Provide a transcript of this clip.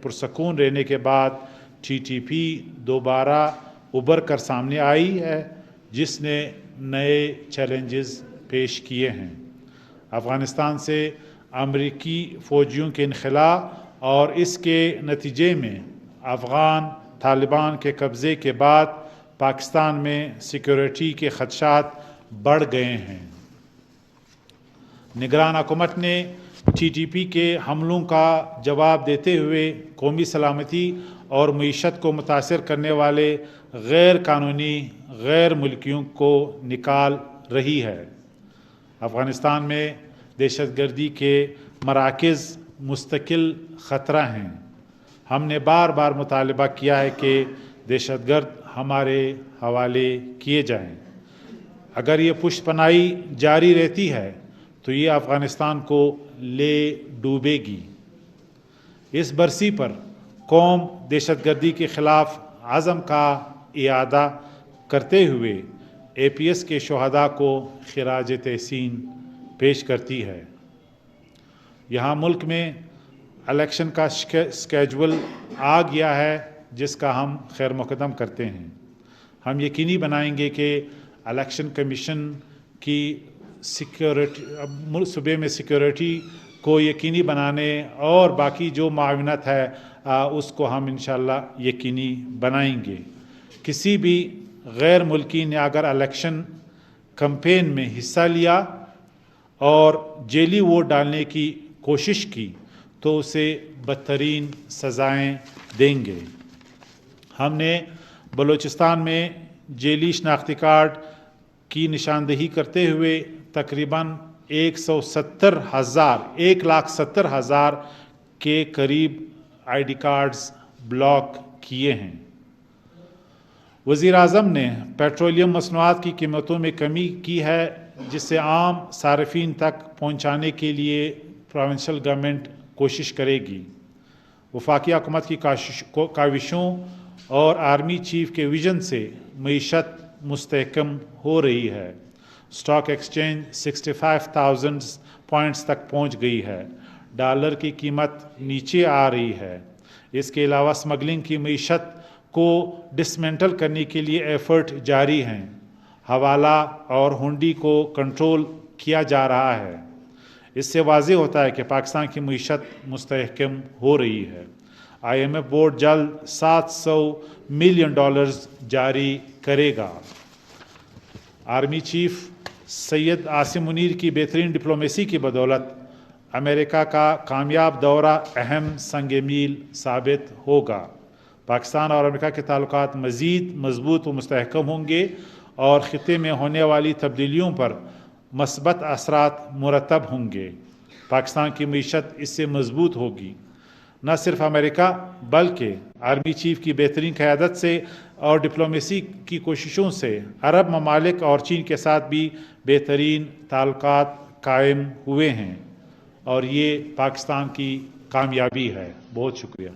पुरसकून रहने के बाद TTP दोबारा उभर कर सामने आई है, जिसने नए चैलेंजेस पेश किए हैं। अफ़गानिस्तान से अमरीकी फ़ौजियों के इनखला और इसके नतीजे में अफ़गान तालिबान के कब्ज़े के बाद पाकिस्तान में सिक्योरिटी के ख़दशात बढ़ गए हैं। निगरान हुकूमत ने TTP के हमलों का जवाब देते हुए कौमी सलामती और मईशत को मुतासर करने वाले गैर कानूनी गैर मुल्कियों को निकाल रही है। अफ़गानिस्तान में दहशतगर्दी के मराकज़ मुस्तकिल ख़तरा हैं। हमने बार बार मुतालबा किया है कि दहशतगर्द हमारे हवाले किए जाएं। अगर ये पुष्पनाई जारी रहती है तो ये अफ़गानिस्तान को ले डूबेगी। इस बरसी पर कौम दहशतगर्दी के ख़िलाफ़ आज़म का इयादा करते हुए APS के शहदा को खिराज तहसीन पेश करती है। यहाँ मुल्क में इलेक्शन का स्केजुअल आ गया है, जिसका हम खैर मुक़दम करते हैं। हम यकीनी बनाएंगे कि इलेक्शन कमीशन की सूबे में सिक्योरिटी को यकीनी बनाने और बाकी जो माविनत है उसको हम इंशाअल्लाह यकीनी बनाएंगे। किसी भी गैर मुल्की ने अगर इलेक्शन कैंपेन में हिस्सा लिया और जेली वोट डालने की कोशिश की तो उसे बदतरीन सज़ाएं देंगे। हमने बलूचिस्तान में जेली शनाख्ती कार्ड की निशानदही करते हुए तकरीबन 1,70,000 के करीब ID कार्ड्स ब्लॉक किए हैं। वज़ीर आज़म ने पेट्रोलियम मसनूआत की कीमतों में कमी की है, जिसे आम सार्फिन तक पहुँचाने के लिए प्रोविंशियल गवर्नमेंट कोशिश करेगी। वफाकी हुकूमत की काविशों और आर्मी चीफ के विजन से मईशत मुस्तहकम हो रही है। स्टॉक एक्सचेंज 65,000 पॉइंट्स तक पहुंच गई है। डॉलर की कीमत नीचे आ रही है। इसके अलावा स्मगलिंग की मईशत को डिसमेंटल करने के लिए एफर्ट जारी हैं। हवाला और हुंडी को कंट्रोल किया जा रहा है। इससे वाज़ेह होता है कि पाकिस्तान की मईशत मुस्तहकम हो रही है। IMF बोर्ड जल्द $700 मिलियन जारी करेगा। आर्मी चीफ सैयद आसिम मुनीर की बेहतरीन डिप्लोमेसी की बदौलत अमेरिका का कामयाब दौरा अहम संग मील साबित होगा। पाकिस्तान और अमेरिका के ताल्लुकात मज़ीद मजबूत व मुस्तहकम होंगे और ख़ित्ते में होने वाली तब्दीलियों पर मस्बत असरात मुरतब होंगे। पाकिस्तान की मईशत इससे मजबूत होगी। न सिर्फ अमेरिका बल्कि आर्मी चीफ की बेहतरीन क़यादत से और डिप्लोमेसी की कोशिशों से अरब ममालिक और चीन के साथ भी बेहतरीन ताल्लुकात कायम हुए हैं और ये पाकिस्तान की कामयाबी है। बहुत शुक्रिया।